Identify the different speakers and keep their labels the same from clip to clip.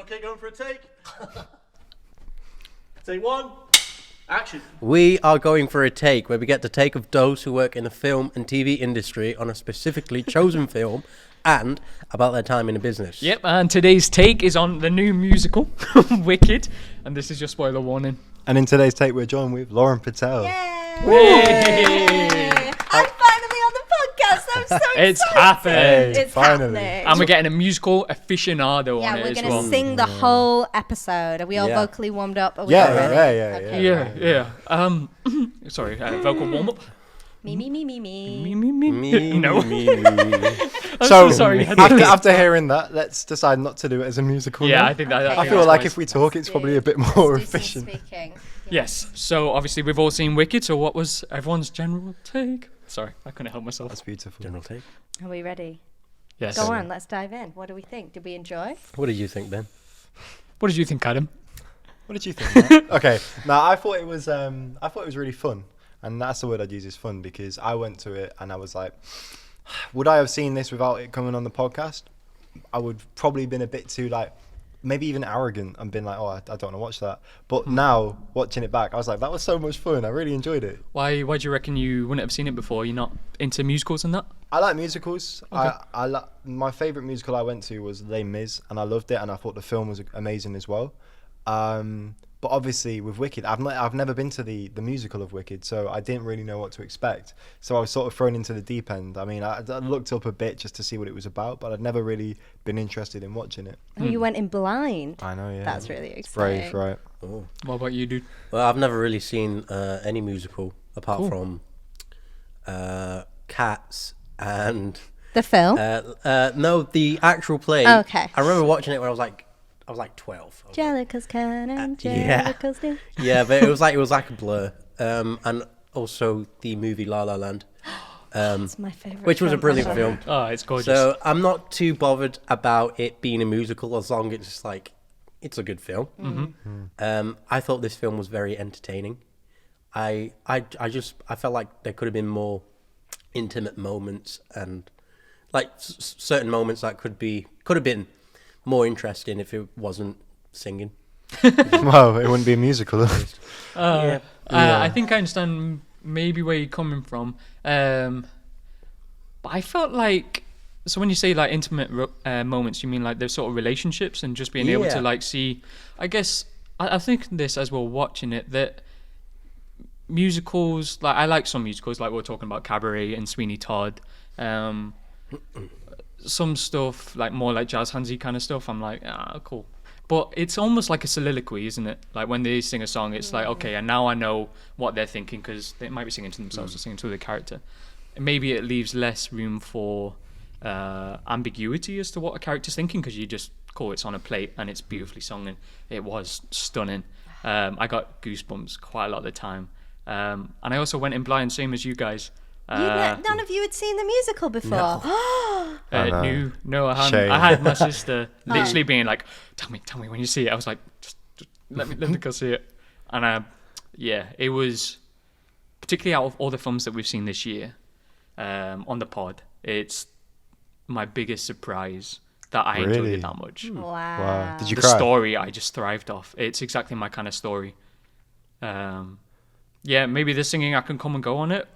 Speaker 1: Okay, going for a take. Take one. Action.
Speaker 2: We are going for a take where we get the take of those who work in the film and TV industry on a specifically chosen film and about their time in the business.
Speaker 3: Yep, and today's take is on the new musical, Wicked, and this is your spoiler warning.
Speaker 4: And in today's take, we're joined with Lauren Patel.
Speaker 5: Yay! I'm finally on the podcast. I'm so excited.
Speaker 3: It's happened.
Speaker 5: It's
Speaker 4: Finally.
Speaker 5: happening.
Speaker 3: And we're getting a musical aficionado
Speaker 5: Yeah,
Speaker 3: on it
Speaker 5: we're
Speaker 3: as
Speaker 5: going to
Speaker 3: well.
Speaker 5: sing the whole episode. Are we all
Speaker 4: Yeah.
Speaker 5: vocally warmed up? Are we
Speaker 4: Yeah,
Speaker 5: all ready?
Speaker 4: yeah.
Speaker 5: Okay.
Speaker 3: Yeah. Sorry, vocal warm-up.
Speaker 5: Me.
Speaker 3: Me. No. I'm
Speaker 4: So,
Speaker 3: so sorry.
Speaker 4: after hearing that, let's decide not to do it as a musical.
Speaker 3: Yeah,
Speaker 4: now.
Speaker 3: I think that.
Speaker 5: Okay.
Speaker 4: I feel
Speaker 3: that's
Speaker 4: like
Speaker 3: wise.
Speaker 4: if we talk, it's probably a bit more
Speaker 5: Let's do some
Speaker 4: efficient.
Speaker 5: speaking.
Speaker 3: Yes. So obviously we've all seen Wicked. So what was everyone's general take? Sorry, I couldn't help myself.
Speaker 4: That's beautiful.
Speaker 2: General take.
Speaker 5: Are we ready?
Speaker 3: Yes.
Speaker 5: Go on, let's dive in. What do we think? Did we enjoy?
Speaker 2: What did you think, Ben?
Speaker 3: What did you think, Adam?
Speaker 4: What did you think? Matt? Okay, now I thought it was really fun, and that's the word I'd use is fun because I went to it and I was like, would I have seen this without it coming on the podcast? I would probably been a bit too maybe even arrogant and been like, oh, I don't want to watch that. But now watching it back, I was like, that was so much fun. I really enjoyed it.
Speaker 3: Why do you reckon you wouldn't have seen it before? You're not into musicals and that?
Speaker 4: I like musicals.
Speaker 3: Okay.
Speaker 4: My favourite musical I went to was Les Mis, and I loved it, and I thought the film was amazing as well. But obviously with Wicked, I've never been to the musical of Wicked, so I didn't really know what to expect. So I was sort of thrown into the deep end. I mean, I looked up a bit just to see what it was about, but I'd never really been interested in watching it.
Speaker 5: Oh, you went in blind.
Speaker 4: I know, yeah.
Speaker 5: That's really
Speaker 4: It's
Speaker 5: exciting.
Speaker 4: brave, right?
Speaker 2: Oh.
Speaker 3: What about you, dude?
Speaker 2: Well, I've never really seen any musical apart from Cats and
Speaker 5: The film?
Speaker 2: no, the actual play.
Speaker 5: Okay.
Speaker 2: I remember watching it when I was like 12.
Speaker 5: Jellica's can and
Speaker 2: yeah.
Speaker 5: Jellica's do.
Speaker 2: Yeah, but it was like a blur. And also the movie La La Land.
Speaker 5: It's my favourite
Speaker 2: Which was a
Speaker 5: film
Speaker 2: brilliant
Speaker 5: ever.
Speaker 2: film.
Speaker 3: Oh, it's gorgeous.
Speaker 2: So I'm not too bothered about it being a musical as long as it's like it's a good film. I thought this film was very entertaining. I felt like there could have been more intimate moments and like certain moments that could have been more interesting if it wasn't singing.
Speaker 4: Well, it wouldn't be a musical.
Speaker 2: Yeah.
Speaker 3: I think I understand maybe where you're coming from. But I felt like, so when you say like intimate moments, you mean like those sort of relationships and just being able to
Speaker 2: Yeah.
Speaker 3: like see, I guess, I think this as we're watching it, that musicals, like I like some musicals, like we're talking about Cabaret and Sweeney Todd. Some stuff like more like jazz handsy kind of stuff, I'm like, cool. But it's almost like a soliloquy, isn't it? Like when they sing a song, it's like, okay, and now I know what they're thinking because they might be singing to themselves or singing to the character. And maybe it leaves less room for ambiguity as to what a character's thinking because you just call it's on a plate and it's beautifully sung and it was stunning. I got goosebumps quite a lot of the time. And I also went in blind, same as you guys.
Speaker 5: None of you had seen the musical before.
Speaker 3: No, I hadn't.
Speaker 4: Shame.
Speaker 3: I had my sister literally being like, "Tell me when you see it." I was like, "Just let me go see it." And it was particularly out of all the films that we've seen this year on the pod. It's my biggest surprise that I enjoyed
Speaker 4: Really?
Speaker 3: it that much.
Speaker 5: Wow.
Speaker 4: Did you
Speaker 3: The
Speaker 4: cry?
Speaker 3: story I just thrived off. It's exactly my kind of story. Maybe the singing I can come and go on it.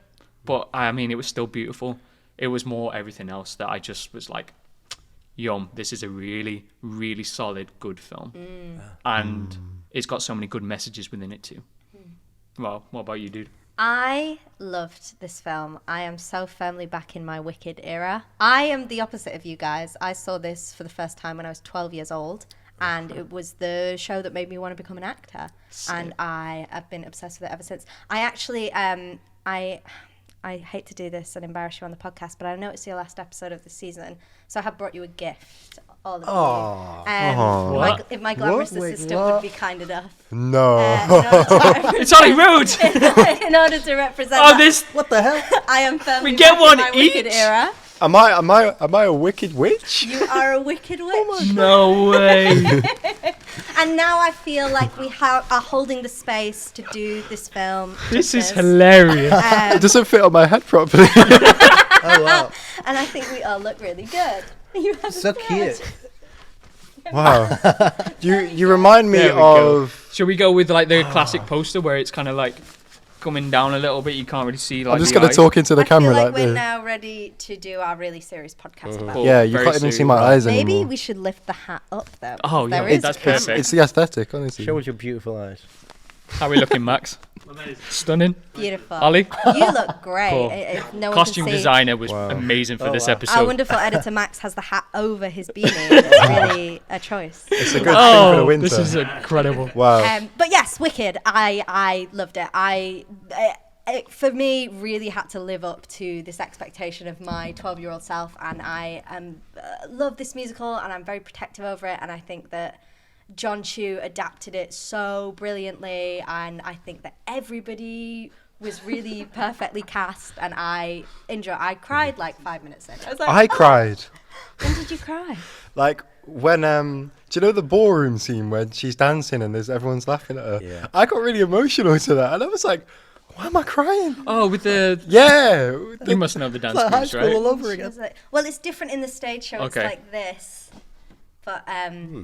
Speaker 3: But I mean, it was still beautiful. It was more everything else that I just was like, yum, this is a really, really solid, good film. And it's got so many good messages within it too. Well, what about you, dude?
Speaker 5: I loved this film. I am so firmly back in my Wicked era. I am the opposite of you guys. I saw this for the first time when I was 12 years old. And it was the show that made me want to become an actor. And I have been obsessed with it ever since. I actually, I hate to do this and embarrass you on the podcast, but I know it's your last episode of the season, so I have brought you a gift, all of you. If my glamorous assistant would be kind enough.
Speaker 4: No.
Speaker 3: It's Ollie Road!
Speaker 5: In order to represent
Speaker 2: What the hell?
Speaker 5: I am firmly
Speaker 3: We get
Speaker 5: back
Speaker 3: one
Speaker 5: in my Wicked
Speaker 3: each?
Speaker 5: era.
Speaker 4: Am I a wicked witch?
Speaker 5: You are a Wicked witch.
Speaker 3: No way!
Speaker 5: And now I feel like we are holding the space to do this film.
Speaker 3: This is
Speaker 5: justice.
Speaker 3: hilarious.
Speaker 4: It doesn't fit on my head properly.
Speaker 2: Oh wow.
Speaker 5: And I think we all look really good. You have
Speaker 2: So
Speaker 5: a beard.
Speaker 2: cute.
Speaker 4: Wow. You remind me
Speaker 3: There we go.
Speaker 4: of.
Speaker 3: Shall we go with like the classic poster where it's kind of like coming down a little bit? You can't really see like.
Speaker 4: I'm just
Speaker 3: the
Speaker 4: gonna
Speaker 3: eyes.
Speaker 4: talk into the
Speaker 5: I
Speaker 4: camera
Speaker 5: feel like
Speaker 4: like
Speaker 5: we're
Speaker 4: this.
Speaker 5: now ready to do our really serious podcast about
Speaker 3: Cool.
Speaker 5: it.
Speaker 4: Yeah, you
Speaker 3: Very
Speaker 4: can't even see
Speaker 3: serious.
Speaker 4: my eyes
Speaker 5: Maybe
Speaker 4: anymore.
Speaker 5: we should lift the hat up though.
Speaker 3: Oh,
Speaker 5: There
Speaker 3: yeah,
Speaker 5: is
Speaker 3: that's
Speaker 5: a camera.
Speaker 3: perfect.
Speaker 4: It's the aesthetic, honestly.
Speaker 2: Show us your beautiful eyes.
Speaker 3: How are we looking, Max? Stunning.
Speaker 5: Beautiful.
Speaker 3: Ollie?
Speaker 5: You look great.
Speaker 3: Cool.
Speaker 5: If no one
Speaker 3: Costume
Speaker 5: can see.
Speaker 3: designer was
Speaker 4: Wow.
Speaker 3: amazing for
Speaker 2: Oh,
Speaker 3: this
Speaker 2: wow.
Speaker 3: episode.
Speaker 5: Our wonderful editor Max has the hat over his beanie. It's really a choice.
Speaker 4: It's a good thing for the
Speaker 3: Oh,
Speaker 4: winter.
Speaker 3: this is incredible.
Speaker 4: Wow.
Speaker 5: But yes, Wicked. I loved it. It for me really had to live up to this expectation of my 12-year-old self, and I love this musical, and I'm very protective over it, and I think that John Chu adapted it so brilliantly, and I think that everybody was really perfectly cast, and I cried like 5 minutes in. I was like,
Speaker 4: I cried.
Speaker 5: When did you cry?
Speaker 4: Like when do you know the ballroom scene when she's dancing and everyone's laughing at her?
Speaker 2: Yeah.
Speaker 4: I got really emotional to that, and I was like, why am I crying?
Speaker 3: Oh, with the...
Speaker 4: Yeah.
Speaker 3: You must know the dance
Speaker 2: High
Speaker 3: moves,
Speaker 2: school
Speaker 3: right?
Speaker 2: all over
Speaker 5: She
Speaker 2: again.
Speaker 5: was like, well, it's different in the stage show. It's
Speaker 3: Okay.
Speaker 5: like this, but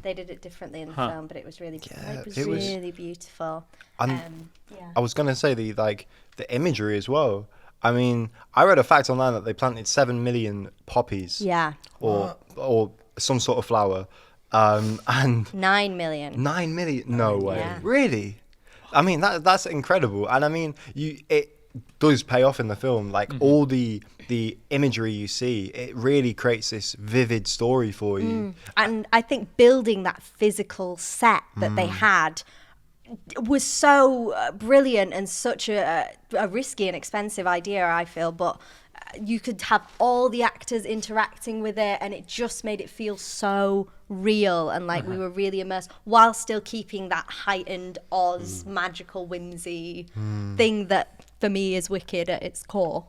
Speaker 5: they did it differently in the film. But it was really, it was
Speaker 4: it was-
Speaker 5: really beautiful.
Speaker 4: And
Speaker 5: Yeah.
Speaker 4: I was gonna say the imagery as well. I mean, I read a fact online that they planted 7 million poppies,
Speaker 5: Yeah.
Speaker 4: or some sort of flower, and
Speaker 5: 9 million.
Speaker 4: 9 million. No way,
Speaker 5: Yeah.
Speaker 4: really? I mean, that's incredible, and I mean, it does pay off in the film. Like all the imagery you see, it really creates this vivid story for you.
Speaker 5: And I think building that physical set that they had was so brilliant and such a risky and expensive idea, I feel, but you could have all the actors interacting with it, and it just made it feel so real, and like we were really immersed while still keeping that heightened Oz magical whimsy thing that for me is Wicked at its core.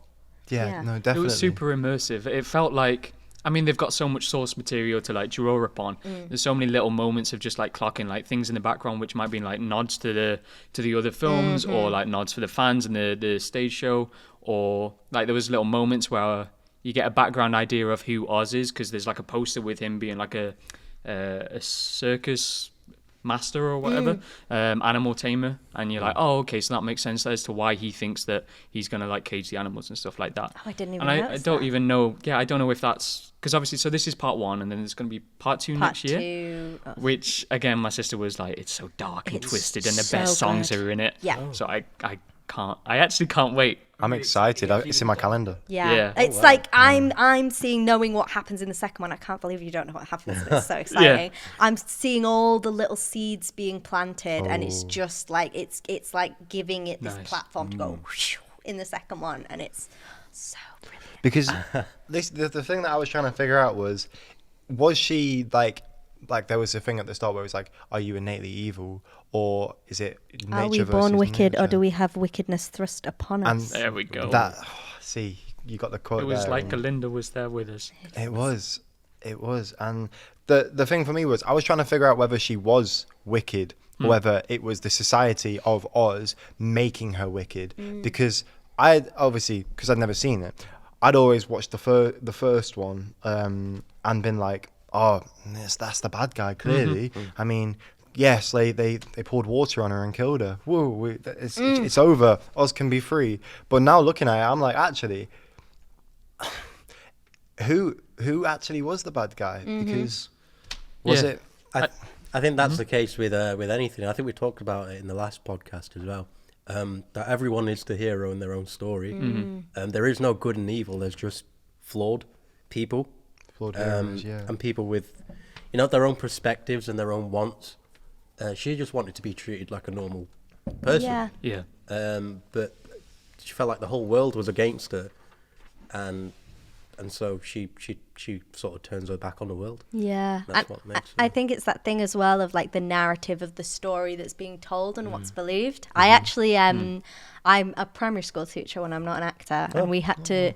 Speaker 4: Yeah, no,
Speaker 3: It
Speaker 4: definitely.
Speaker 3: was super immersive. It felt like, I mean, they've got so much source material to like draw upon. There's so many little moments of just like clocking like things in the background, which might be like nods to the other films, or like nods for the fans and the stage show, or like there was little moments where you get a background idea of who Oz is, because there's like a poster with him being like a circus master or whatever, animal tamer, and you're like, oh, okay, so that makes sense as to why he thinks that he's gonna like cage the animals and stuff like that.
Speaker 5: Oh, I didn't even
Speaker 3: And I
Speaker 5: notice
Speaker 3: don't
Speaker 5: that.
Speaker 3: even know. Yeah, I don't know if that's because obviously. So this is part 1, and then there's going to be part 2
Speaker 5: Part
Speaker 3: next year.
Speaker 5: 2.
Speaker 3: Which again, my sister was like, "It's so dark and
Speaker 5: It's
Speaker 3: twisted, and the
Speaker 5: so
Speaker 3: best songs
Speaker 5: good.
Speaker 3: are in it."
Speaker 5: Yeah.
Speaker 3: So I can't. I actually can't wait.
Speaker 4: I'm excited. It's in my calendar.
Speaker 5: Yeah.
Speaker 3: Yeah.
Speaker 5: It's like I'm seeing, knowing what happens in the second one. I can't believe you don't know what happens. It's so exciting. I'm seeing all the little seeds being planted, and it's just like it's like giving it this
Speaker 3: Nice.
Speaker 5: platform to go in the second one, and it's so brilliant.
Speaker 4: Because the thing that I was trying to figure out was she like there was a thing at the start where it was like, are you innately evil, or is it nature
Speaker 5: Are we
Speaker 4: versus
Speaker 5: born wicked, or
Speaker 4: nature?
Speaker 5: do we have wickedness thrust upon
Speaker 4: And
Speaker 5: us?
Speaker 3: There we go.
Speaker 4: That see, you got the quote.
Speaker 3: It was
Speaker 4: there,
Speaker 3: like
Speaker 4: and
Speaker 3: Galinda was there with us.
Speaker 4: it was, and the thing for me was I was trying to figure out whether she was wicked or whether it was the society of Oz making her wicked. Because I obviously, because I'd never seen it, I'd always watched the first one and been like, oh, that's the bad guy, clearly. I mean, yes, they poured water on her and killed her. Whoa, it's over. Oz can be free. But now looking at it, I'm like, actually, who actually was the bad guy? Because was
Speaker 3: Yeah.
Speaker 4: it?
Speaker 2: I think that's the case with anything. I think we talked about it in the last podcast as well. That everyone is the hero in their own story. There is no good and evil. There's just flawed people.
Speaker 4: Flawed heroes, yeah.
Speaker 2: And people with, their own perspectives and their own wants. She just wanted to be treated like a normal person.
Speaker 5: Yeah.
Speaker 3: Yeah.
Speaker 2: But she felt like the whole world was against her, and so she sort of turns her back on the world.
Speaker 5: Yeah,
Speaker 2: That's what makes
Speaker 5: I
Speaker 2: them-
Speaker 5: think it's that thing as well of like the narrative of the story that's being told and what's believed. I actually I'm a primary school teacher when I'm not an actor, and we had to.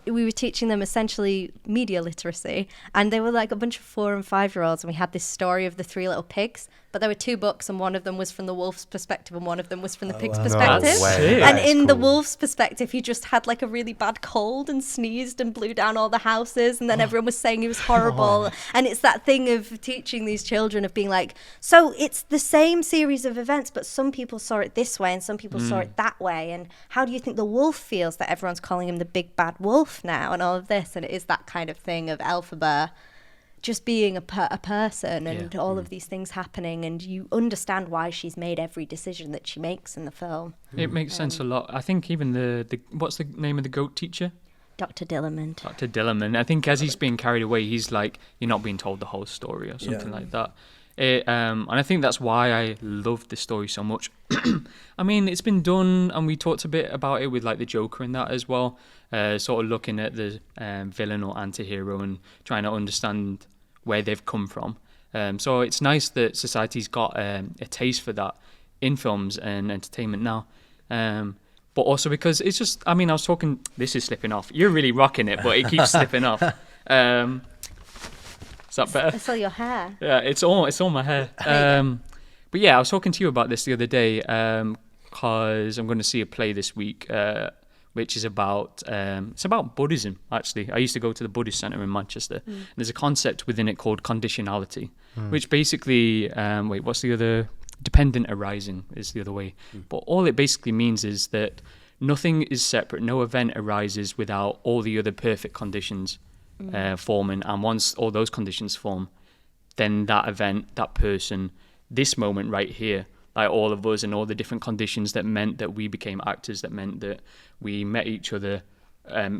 Speaker 5: We were teaching them essentially media literacy, and they were like a bunch of 4 and 5-year-olds, and we had this story of the 3 little pigs. But there were 2 books, and one of them was from the wolf's perspective, and one of them was from the pig's
Speaker 2: wow.
Speaker 5: perspective.
Speaker 3: That's sick.
Speaker 5: And
Speaker 4: That is
Speaker 5: in the
Speaker 4: cool.
Speaker 5: wolf's perspective, he just had like a really bad cold and sneezed and blew down all the houses. and then everyone was saying he was horrible. And it's that thing of teaching these children of being like, so it's the same series of events, but some people saw it this way and some people saw it that way. And how do you think the wolf feels that everyone's calling him the big bad wolf now and all of this? And it is that kind of thing of Elphaba just being a person and all of these things happening, and you understand why she's made every decision that she makes in the film.
Speaker 3: It makes sense a lot. I think even the what's the name of the goat teacher?
Speaker 5: Dr. Dillerman.
Speaker 3: Dr. Dillerman. I think as he's being carried away, he's like, you're not being told the whole story or something like that. And I think that's why I love this story so much. I mean, it's been done, and we talked a bit about it with like the Joker and that as well, sort of looking at the villain or anti-hero and trying to understand where they've come from. So it's nice that society's got a taste for that in films and entertainment now. But also because it's just, I mean, I was talking, this is slipping off. You're really rocking it, but it keeps slipping off. Is that better?
Speaker 5: It's all your hair.
Speaker 3: Yeah, it's all my hair. But yeah, I was talking to you about this the other day because I'm going to see a play this week, which is about it's about Buddhism. Actually, I used to go to the Buddhist Center in Manchester. And there's a concept within it called conditionality, which basically what's the other? Dependent arising is the other way. But all it basically means is that nothing is separate. No event arises without all the other perfect conditions forming. And once all those conditions form, then that event, that person, this moment right here, like all of us and all the different conditions that meant that we became actors, that meant that we met each other,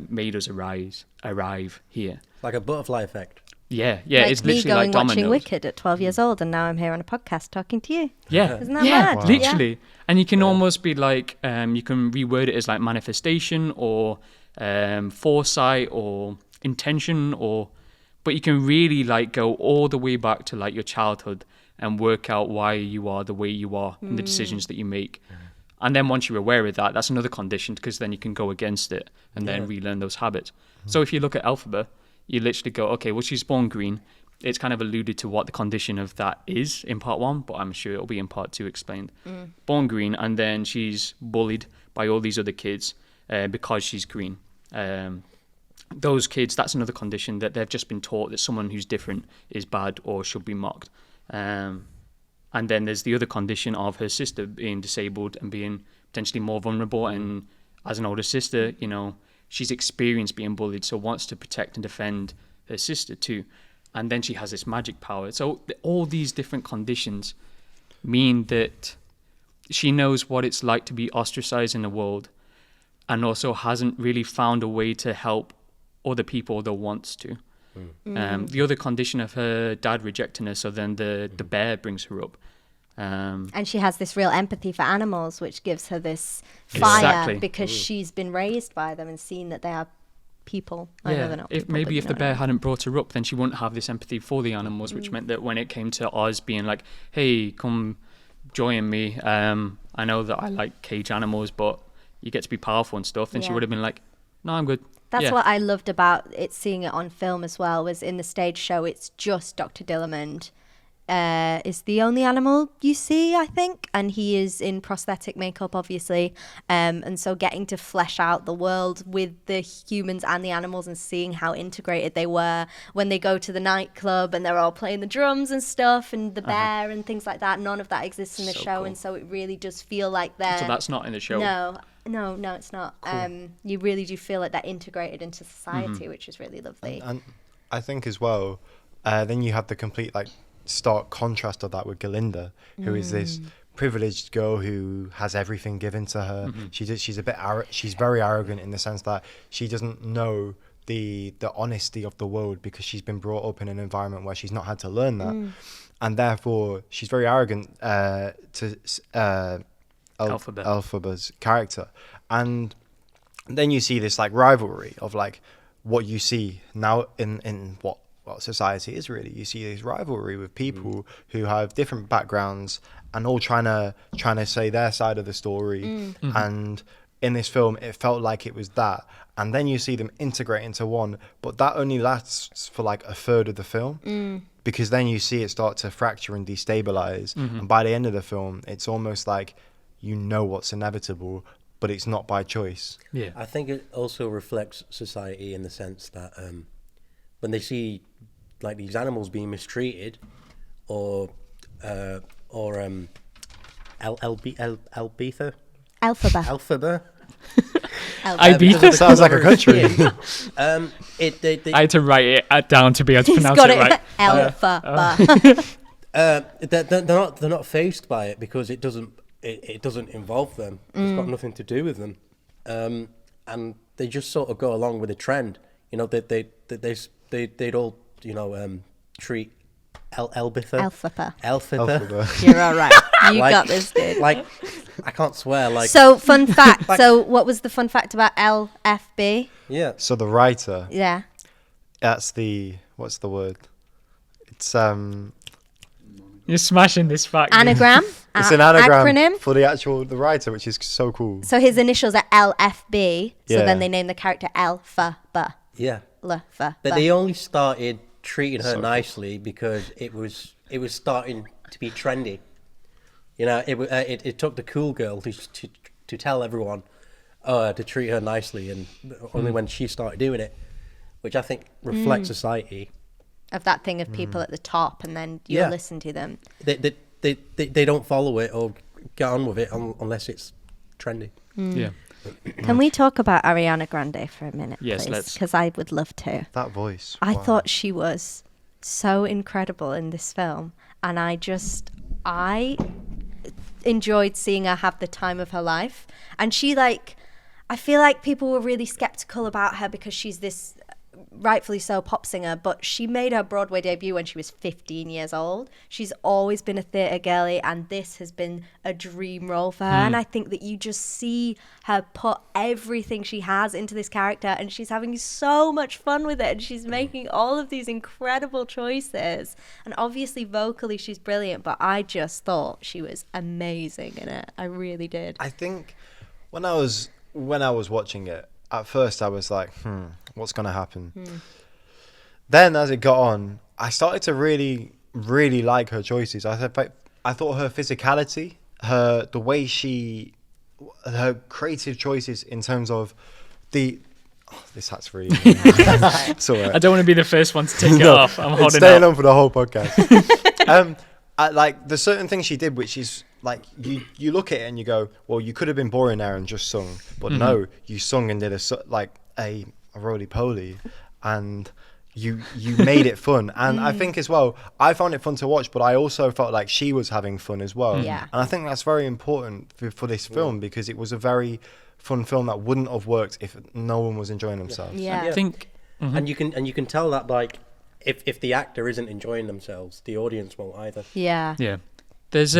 Speaker 3: made us arrive here.
Speaker 2: Like a butterfly effect.
Speaker 3: Yeah,
Speaker 5: like
Speaker 3: it's
Speaker 5: me
Speaker 3: literally
Speaker 5: going
Speaker 3: like dominoes.
Speaker 5: watching Wicked at 12 years old, and now I'm here on a podcast talking to you.
Speaker 3: Yeah,
Speaker 5: Isn't that mad?
Speaker 4: Wow.
Speaker 3: literally.
Speaker 5: Yeah.
Speaker 3: And you can almost be like, you can reword it as like manifestation or foresight or intention, but you can really like go all the way back to like your childhood and work out why you are the way you are and the decisions that you make. And then once you're aware of that, that's another condition, because then you can go against it and then relearn those habits. So if you look at Elphaba, you literally go, okay, well, she's born green. It's kind of alluded to what the condition of that is in part 1, but I'm sure it'll be in part 2 explained. Born green, and then she's bullied by all these other kids because she's green. Those kids, that's another condition, that they've just been taught that someone who's different is bad or should be mocked. And then there's the other condition of her sister being disabled and being potentially more vulnerable. And as an older sister, you know, she's experienced being bullied, so wants to protect and defend her sister too. And then she has this magic power. So all these different conditions mean that she knows what it's like to be ostracized in the world, and also hasn't really found a way to help other people, although wants to. The other condition of her dad rejecting her, so then the bear brings her up.
Speaker 5: And she has this real empathy for animals, which gives her this fire
Speaker 3: Exactly.
Speaker 5: because she's been raised by them and seen that they are people. I know they're not
Speaker 3: if
Speaker 5: people,
Speaker 3: maybe
Speaker 5: but
Speaker 3: if
Speaker 5: you
Speaker 3: the
Speaker 5: know
Speaker 3: bear
Speaker 5: what I mean.
Speaker 3: hadn't brought her up, then she wouldn't have this empathy for the animals, which meant that when it came to Oz being like, hey, come join me, I know that I like cage animals, but you get to be powerful and stuff, then she
Speaker 5: Yeah.
Speaker 3: would have been like, no, I'm good.
Speaker 5: That's
Speaker 3: Yeah.
Speaker 5: what I loved about it, seeing it on film as well, was in the stage show, it's just Dr. Dillerman is the only animal you see, I think, and he is in prosthetic makeup, obviously, and so getting to flesh out the world with the humans and the animals and seeing how integrated they were when they go to the nightclub and they're all playing the drums and stuff and the bear and things like that. None of that exists in the
Speaker 3: So
Speaker 5: show,
Speaker 3: cool.
Speaker 5: and so it really does feel like they're...
Speaker 3: So that's not in the show.
Speaker 5: No, it's not. You really do feel like they're integrated into society, which is really lovely.
Speaker 4: And I think as well, then you have the complete like stark contrast of that with Galinda, who is this privileged girl who has everything given to her. She's a bit she's very arrogant in the sense that she doesn't know the honesty of the world because she's been brought up in an environment where she's not had to learn that, and therefore she's very arrogant to Elphaba's character. And then you see this like rivalry of like what you see now in what society is really. You see this rivalry with people who have different backgrounds and all trying to say their side of the story. And in this film it felt like it was that, and then you see them integrate into one, but that only lasts for like a third of the film, because then you see it start to fracture and destabilize, and by the end of the film it's almost like you know what's inevitable, but it's not by choice.
Speaker 3: Yeah.
Speaker 2: I think it also reflects society in the sense that when they see like these animals being mistreated, or Elbitha.
Speaker 5: Alphaba.
Speaker 3: Ibiza.
Speaker 4: Sounds like a country.
Speaker 3: I had to write it down to be able to
Speaker 5: He's
Speaker 3: pronounce
Speaker 5: got
Speaker 3: it right.
Speaker 5: Alphaba.
Speaker 2: They're not fazed by it because it doesn't involve them. It's got nothing to do with them, and they just sort of go along with the trend. You know, they'd all treat Elbitha.
Speaker 5: Alphaba. You're all right. You got this, dude.
Speaker 2: Like, I can't swear. Like,
Speaker 5: so fun fact. So what was the fun fact about LFB?
Speaker 2: yeah.
Speaker 4: So the writer,
Speaker 5: Yeah.
Speaker 4: that's what's the word? It's
Speaker 3: You're smashing this fact.
Speaker 5: Anagram.
Speaker 4: it's an anagram
Speaker 5: Acronym.
Speaker 4: for the writer, which is so cool.
Speaker 5: So his initials are LFB. So
Speaker 4: Yeah.
Speaker 5: then they named the character Alphaba.
Speaker 2: Yeah.
Speaker 5: Lphaba.
Speaker 2: But they only started treating her nicely because it was starting to be trendy. You know, it took the cool girl to tell everyone to treat her nicely, and only when she started doing it, which I think reflects society.
Speaker 5: Of that thing of people at the top, and then you listen to them.
Speaker 2: They don't follow it or get on with it unless it's trendy.
Speaker 3: Yeah.
Speaker 5: Can we talk about Ariana Grande for a minute,
Speaker 3: Yes,
Speaker 5: please?
Speaker 3: let's.
Speaker 5: Because I would love to.
Speaker 4: That voice.
Speaker 5: I
Speaker 4: wow.
Speaker 5: thought she was so incredible in this film, and I enjoyed seeing her have the time of her life. And she, like, I feel like people were really skeptical about her because she's this, rightfully so, pop singer, but she made her Broadway debut when she was 15 years old. She's always been a theatre girly, and this has been a dream role for her. And I think that you just see her put everything she has into this character, and she's having so much fun with it, and she's making all of these incredible choices. And obviously vocally she's brilliant, but I just thought she was amazing in it. I really did.
Speaker 4: I think when I was watching it, at first I was like, what's going to happen? Then as it got on, I started to really, really like her choices. I thought her physicality, the way her creative choices in terms of this hat's really... It's all right.
Speaker 3: I don't want to be the first one to take it off. I'm
Speaker 4: It's
Speaker 3: holding
Speaker 4: staying
Speaker 3: out.
Speaker 4: on for the whole podcast. Like there's certain things she did which is like you look at it and you go, well, you could have been boring there and just sung, but no, you sung and did a roly-poly, and you made it fun. And I think as well, I found it fun to watch, but I also felt like she was having fun as well.
Speaker 5: Yeah.
Speaker 4: And I think that's very important for this film, because it was a very fun film that wouldn't have worked if no one was enjoying themselves.
Speaker 5: Yeah.
Speaker 3: I think.
Speaker 2: And you can tell that, like, if the actor isn't enjoying themselves, the audience won't either.
Speaker 5: Yeah.
Speaker 3: Yeah. There's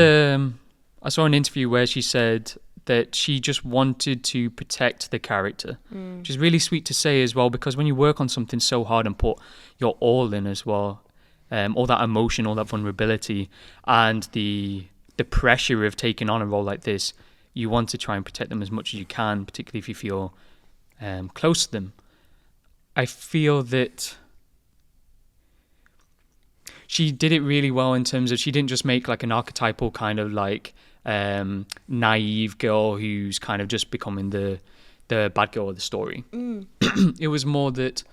Speaker 3: I saw an interview where she said that she just wanted to protect the character, which is really sweet to say as well, because when you work on something so hard and put your all in as well, all that emotion, all that vulnerability, and the pressure of taking on a role like this, you want to try and protect them as much as you can, particularly if you feel close to them. I feel that she did it really well in terms of she didn't just make like an archetypal kind of like naive girl who's kind of just becoming the bad girl of the story. It was more that,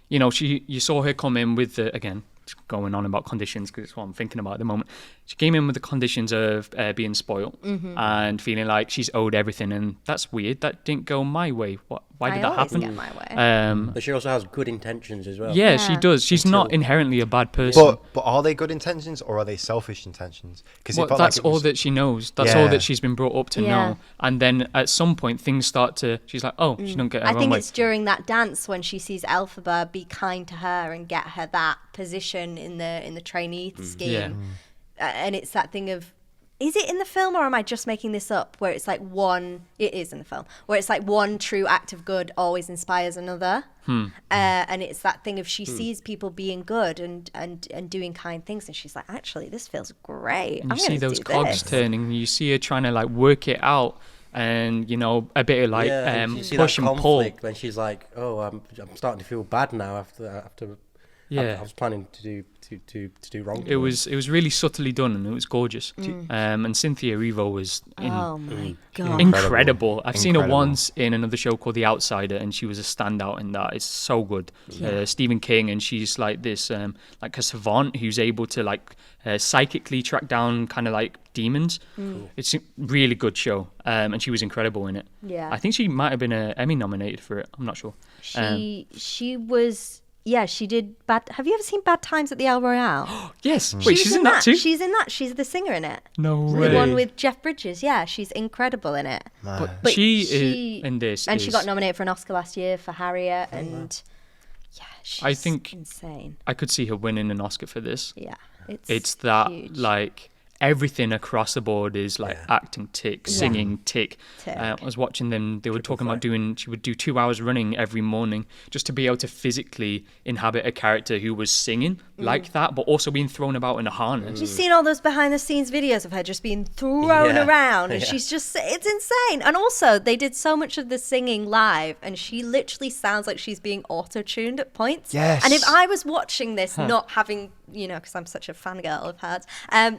Speaker 3: you know, you saw her come in with again, going on about conditions because it's what I'm thinking about at the moment. She came in with the conditions of being spoiled and feeling like she's owed everything, and that's weird. That didn't go my way. Why did that happen?
Speaker 5: Get my way.
Speaker 2: But she also has good intentions as well.
Speaker 3: Yeah, she does. She's not inherently a bad person.
Speaker 4: But are they good intentions or are they selfish intentions? Because
Speaker 3: That's all that she knows. That's all that she's been brought up to know. And then at some point, things start to. She's like, oh, she don't get her
Speaker 5: I
Speaker 3: own
Speaker 5: think
Speaker 3: way.
Speaker 5: it's during that dance when she sees Elphaba be kind to her and get her that position in the trainee scheme.
Speaker 3: Yeah.
Speaker 5: And it's that thing of, is it in the film or am I just making this up? Where it's like it is in the film, where it's like one true act of good always inspires another. And it's that thing of she sees people being good and doing kind things, and she's like, actually, this feels great.
Speaker 3: You see those cogs turning. You see her trying to like work it out, and you know a bit of like
Speaker 2: you see
Speaker 3: push
Speaker 2: that
Speaker 3: and pull.
Speaker 2: conflict when she's like, "Oh, I'm starting to feel bad now after
Speaker 3: Yeah.
Speaker 2: I was planning to do wrong.
Speaker 3: It was really subtly done, and it was gorgeous. And Cynthia Erivo was
Speaker 5: Oh my god.
Speaker 3: incredible. I've seen her
Speaker 4: Incredible.
Speaker 3: once in another show called The Outsider, and she was a standout in that. It's so good. Stephen King, and she's like this, like a savant who's able to like psychically track down kind of like demons. It's a really good show, and she was incredible in it.
Speaker 5: Yeah.
Speaker 3: I think she might have been Emmy nominated for it. I'm not sure.
Speaker 5: She was. Yeah, she did bad. Have you ever seen Bad Times at the El Royale?
Speaker 3: Yes.
Speaker 5: She
Speaker 3: Wait,
Speaker 5: was
Speaker 3: she's in that too.
Speaker 5: She's in that. She's the singer in it.
Speaker 3: No
Speaker 5: The
Speaker 3: way.
Speaker 5: one with Jeff Bridges. Yeah, she's incredible in it.
Speaker 3: But she is in this.
Speaker 5: And she got nominated for an Oscar last year for Harriet, and yeah, she's
Speaker 3: I think-
Speaker 5: insane.
Speaker 3: I could see her winning an Oscar for this.
Speaker 5: Yeah,
Speaker 3: It's that
Speaker 5: huge.
Speaker 3: like everything across the board is like acting tick, singing tick.
Speaker 5: Tick.
Speaker 3: I was watching them. They were talking about she would do 2 hours running every morning just to be able to physically inhabit a character who was singing like that, but also being thrown about in a harness.
Speaker 5: You've seen all those behind the scenes videos of her just being thrown
Speaker 2: Yeah.
Speaker 5: around, and
Speaker 2: Yeah.
Speaker 5: she's just, it's insane. And also, they did so much of the singing live, and she literally sounds like she's being auto-tuned at points.
Speaker 4: Yes.
Speaker 5: And if I was watching this, not having, because I'm such a fangirl of hers,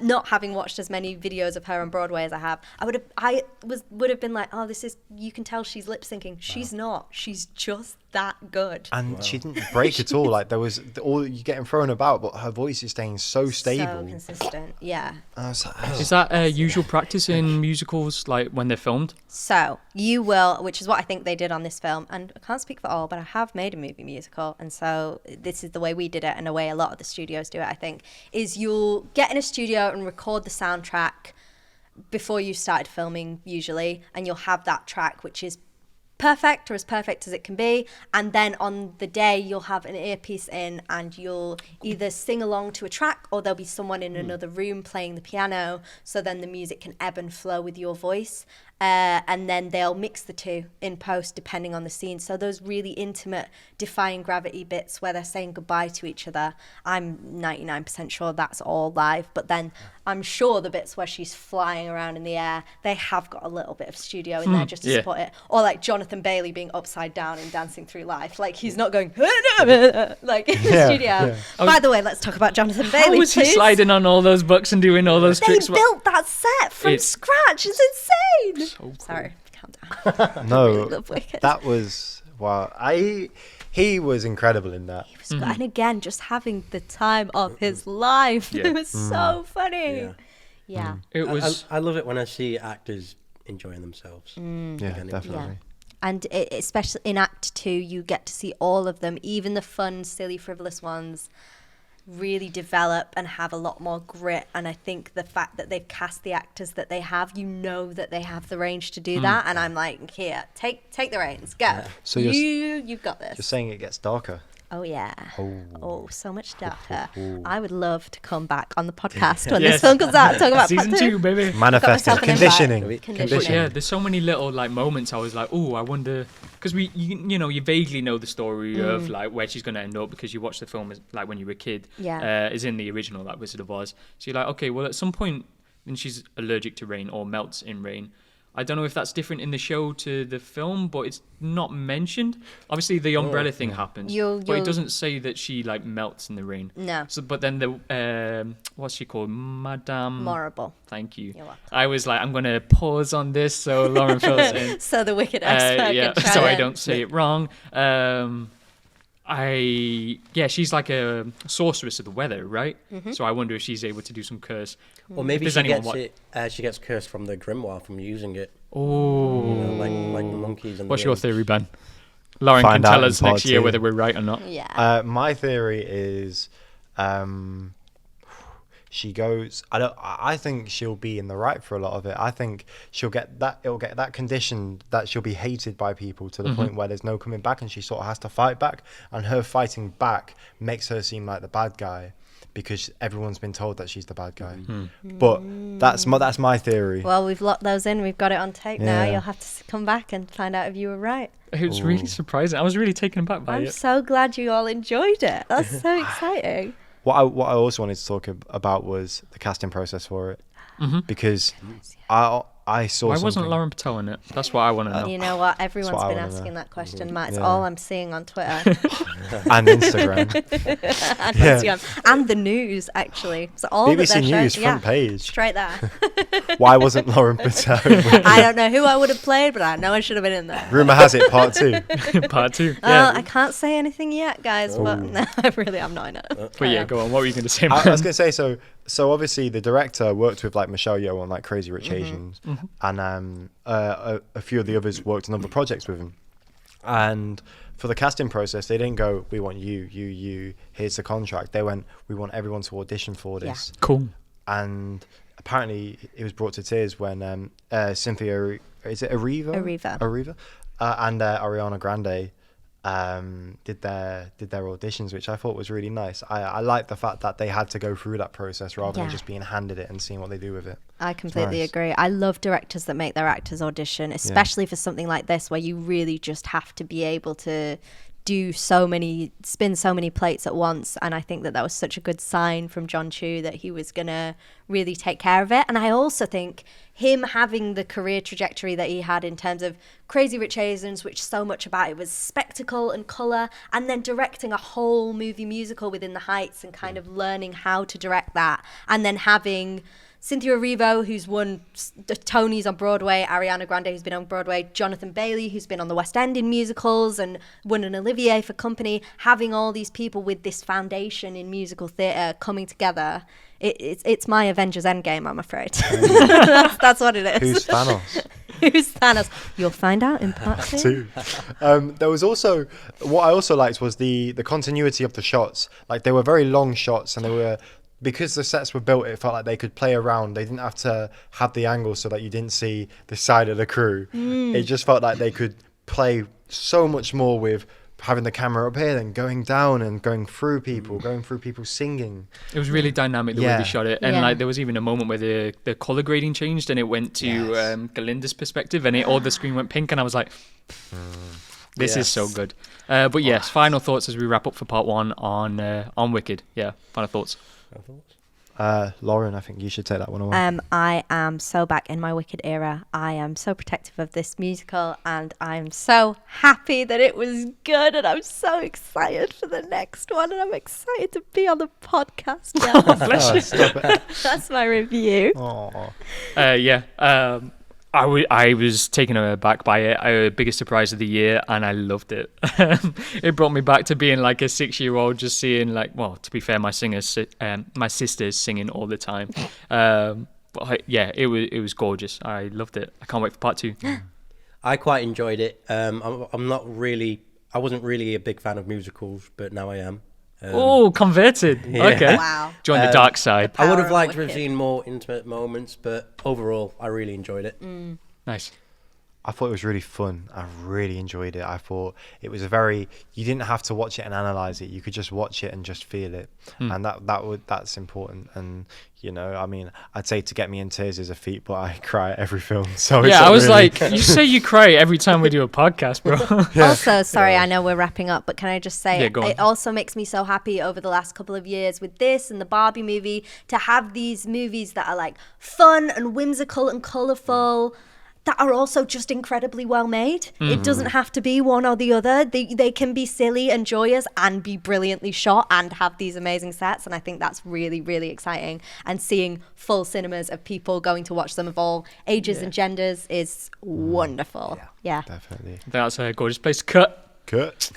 Speaker 5: not having watched as many videos of her on Broadway as I have, I would have been like, oh, you can tell she's lip syncing. She's not. She's just that good.
Speaker 4: And she didn't break at all. Like there was all you getting thrown about, but her voice is staying so stable.
Speaker 5: So consistent. Yeah.
Speaker 4: I was like, oh.
Speaker 3: Is that usual practice in musicals, like when they're filmed?
Speaker 5: So you will, which is what I think they did on this film, and I can't speak for all, but I have made a movie musical, and so this is the way we did it, and the way a lot of the studios do it, I think, is you'll get in a studio and record the soundtrack before you started filming usually, and you'll have that track which is perfect or as perfect as it can be, and then on the day you'll have an earpiece in and you'll either sing along to a track or there'll be someone in another room playing the piano, so then the music can ebb and flow with your voice, and then they'll mix the two in post depending on the scene. So those really intimate defying gravity bits where they're saying goodbye to each other, I'm 99% sure that's all live, but then I'm sure the bits where she's flying around in the air, they have got a little bit of studio in there just to support it. Or like Jonathan Bailey being upside down and dancing through life. Like he's not going like in the studio. Yeah. By the way, let's talk about Jonathan Bailey,
Speaker 3: How was he
Speaker 5: please.
Speaker 3: sliding on all those bucks and doing all those
Speaker 5: They
Speaker 3: tricks?
Speaker 5: built that set from
Speaker 3: It's
Speaker 5: scratch. It's insane.
Speaker 3: so cool.
Speaker 5: Sorry, calm down.
Speaker 4: No,
Speaker 5: really love Wicked.
Speaker 4: that was wow. He was incredible in that.
Speaker 5: And again, just having the time of his life.
Speaker 3: Yeah.
Speaker 5: It was so funny. Yeah.
Speaker 3: It was.
Speaker 2: I love it when I see actors enjoying themselves.
Speaker 4: Yeah, definitely.
Speaker 5: Yeah. And especially in Act 2, you get to see all of them, even the fun, silly, frivolous ones, really develop and have a lot more grit. And I think the fact that they've cast the actors that they have, you know that they have the range to do that. And I'm like, here, take the reins, go.
Speaker 4: So
Speaker 5: you've got this.
Speaker 4: You're saying it gets darker.
Speaker 5: Oh yeah.
Speaker 4: Oh.
Speaker 5: Oh, so much darker. I would love to come back on the podcast when this
Speaker 3: Yes.
Speaker 5: film comes out and talk about
Speaker 3: Season
Speaker 5: part
Speaker 3: 2, baby.
Speaker 4: Manifesting,
Speaker 5: myself an invite.
Speaker 4: conditioning.
Speaker 5: Conditioning.
Speaker 3: Yeah, there's so many little like moments. I was like, oh, I wonder, because you vaguely know the story of like where she's gonna end up because you watched the film like when you were a kid.
Speaker 5: Yeah.
Speaker 3: Is in the original like Wizard of Oz. So you're like, okay, well at some point, then she's allergic to rain or melts in rain. I don't know if that's different in the show to the film, but it's not mentioned. Obviously, the umbrella thing happens, but it doesn't say that she like melts in the rain.
Speaker 5: No.
Speaker 3: So, but then the what's she called, Madame?
Speaker 5: Memorable.
Speaker 3: Thank you.
Speaker 5: You're welcome.
Speaker 3: I was like, I'm gonna pause on this so Lauren fills in.
Speaker 5: So the Wicked expert
Speaker 3: Yeah,
Speaker 5: can chime
Speaker 3: so I
Speaker 5: in.
Speaker 3: don't say it wrong. She's like a sorceress of the weather, right?
Speaker 5: Mm-hmm.
Speaker 3: So I wonder if she's able to do some curse.
Speaker 2: Or maybe
Speaker 3: Does
Speaker 2: she
Speaker 3: anyone
Speaker 2: gets she gets cursed from the grimoire from using it.
Speaker 3: Oh,
Speaker 2: Like the monkeys. And
Speaker 3: what's
Speaker 2: the
Speaker 3: your theory, Ben? Lauren
Speaker 4: Find
Speaker 3: can
Speaker 4: out
Speaker 3: tell
Speaker 4: in
Speaker 3: us
Speaker 4: part
Speaker 3: next year
Speaker 4: 2.
Speaker 3: whether we're right or not.
Speaker 5: Yeah.
Speaker 4: My theory is, she goes. I think she'll be in the right for a lot of it. I think she'll get that. It'll get that condition that she'll be hated by people to the point where there's no coming back, and she sort of has to fight back. And her fighting back makes her seem like the bad guy because everyone's been told that she's the bad guy. But that's my theory.
Speaker 5: Well, we've locked those in. We've got it on tape now.
Speaker 4: Yeah.
Speaker 5: You'll have to come back and find out if you were right.
Speaker 3: It was really surprising. I was really taken aback by
Speaker 5: I'm
Speaker 3: it.
Speaker 5: so glad you all enjoyed it. That's so exciting.
Speaker 4: What I also wanted to talk about was the casting process for it, because I saw
Speaker 3: Why
Speaker 4: something.
Speaker 3: wasn't Lauren Patel in it? That's what I want to know.
Speaker 5: You know what? Everyone's
Speaker 4: what I
Speaker 5: been
Speaker 4: wanna
Speaker 5: asking
Speaker 4: know.
Speaker 5: that question, Matt. It's
Speaker 4: Yeah.
Speaker 5: all I'm seeing on Twitter
Speaker 4: And Instagram.
Speaker 5: and
Speaker 4: Yeah.
Speaker 5: Instagram and the news, actually. So all that
Speaker 4: BBC
Speaker 5: they're showing-
Speaker 4: News front page.
Speaker 5: straight there.
Speaker 4: Why wasn't Lauren Patel?
Speaker 5: I don't know who I would have played, but I know I should have been in there.
Speaker 4: Rumor has it, part 2.
Speaker 3: Part 2.
Speaker 5: I can't say anything yet, guys, but no, I'm not in it.
Speaker 3: But yeah, go on. What were you going to say,
Speaker 4: I
Speaker 3: man?
Speaker 4: was gonna say so obviously the director worked with like Michelle Yeoh on like Crazy Rich Asians, and a few of the others worked on other projects with him. And for the casting process, they didn't go, "We want you. Here's the contract." They went, "We want everyone to audition for this."
Speaker 3: Cool.
Speaker 4: And apparently, it was brought to tears when Cynthia, is it Erivo, and Ariana Grande did their auditions, which I thought was really nice. I like the fact that they had to go through that process rather than just being handed it and seeing what they do with it.
Speaker 5: I completely
Speaker 4: nice.
Speaker 5: agree. I love directors that make their actors audition, especially for something like this where you really just have to be able to spin so many plates at once. And I think that was such a good sign from John Chu that he was going to really take care of it. And I also think him having the career trajectory that he had in terms of Crazy Rich Asians, which so much about it was spectacle and colour, and then directing a whole movie musical within the Heights and kind of learning how to direct that, and then having Cynthia Erivo, who's won the Tonys on Broadway, Ariana Grande, who's been on Broadway, Jonathan Bailey, who's been on the West End in musicals and won an Olivier for Company, having all these people with this foundation in musical theatre coming together. It's my Avengers Endgame, I'm afraid. that's what it is.
Speaker 4: Who's Thanos?
Speaker 5: Who's Thanos? You'll find out in part 2.
Speaker 4: There was also, what I also liked was the continuity of the shots. Like, they were very long shots, and they were, because the sets were built, it felt like they could play around. They didn't have to have the angle so that you didn't see the side of the crew. It just felt like they could play so much more with having the camera up here, then going down and going through people singing.
Speaker 3: It was really dynamic the way
Speaker 4: Yeah.
Speaker 3: they shot it, and
Speaker 5: Yeah.
Speaker 3: like there was even a moment where the color grading changed and it went to
Speaker 4: Yes.
Speaker 3: Galinda's perspective, and all the screen went pink, and I was like, "This is so good." But yes, final thoughts as we wrap up for part 1 on Wicked. Yeah, final thoughts.
Speaker 4: Lauren, I think you should take that one away.
Speaker 5: I am so back in my Wicked era. I am so protective of this musical, and I'm so happy that it was good, and I'm so excited for the next one, and I'm excited to be on the podcast now.
Speaker 3: Bless you.
Speaker 5: That's my review.
Speaker 4: Aw.
Speaker 3: I was taken aback by it. Biggest surprise of the year, and I loved it. It brought me back to being like a 6-year-old, just seeing to be fair, my sisters singing all the time. It was gorgeous. I loved it. I can't wait for part 2.
Speaker 2: I quite enjoyed it. I wasn't really a big fan of musicals, but now I am.
Speaker 3: Converted.
Speaker 2: Yeah.
Speaker 3: Okay.
Speaker 5: Wow.
Speaker 3: Join the dark side.
Speaker 2: I would
Speaker 5: Power
Speaker 2: have
Speaker 5: of
Speaker 2: liked to have
Speaker 5: Wicked.
Speaker 2: seen more intimate moments, but overall, I really enjoyed it.
Speaker 3: Nice.
Speaker 4: I thought it was really fun. I really enjoyed it. I thought it was you didn't have to watch it and analyze it. You could just watch it and just feel it. And that's important. And, I'd say to get me in tears is a feat, but I cry at every film. So it's
Speaker 3: Yeah,
Speaker 4: not
Speaker 3: I was
Speaker 4: really-
Speaker 3: like, you say you cry every time we do a podcast, bro.
Speaker 5: Also, sorry, I know we're wrapping up, but can I just say,
Speaker 3: Yeah, go on.
Speaker 5: it also makes me so happy over the last couple of years with this and the Barbie movie to have these movies that are like fun and whimsical and colourful, that are also just incredibly well made. It doesn't have to be one or the other. They can be silly and joyous and be brilliantly shot and have these amazing sets. And I think that's really, really exciting. And seeing full cinemas of people going to watch them of all ages and genders is wonderful. Yeah.
Speaker 4: Definitely.
Speaker 3: That's a gorgeous place to cut.
Speaker 4: Cut.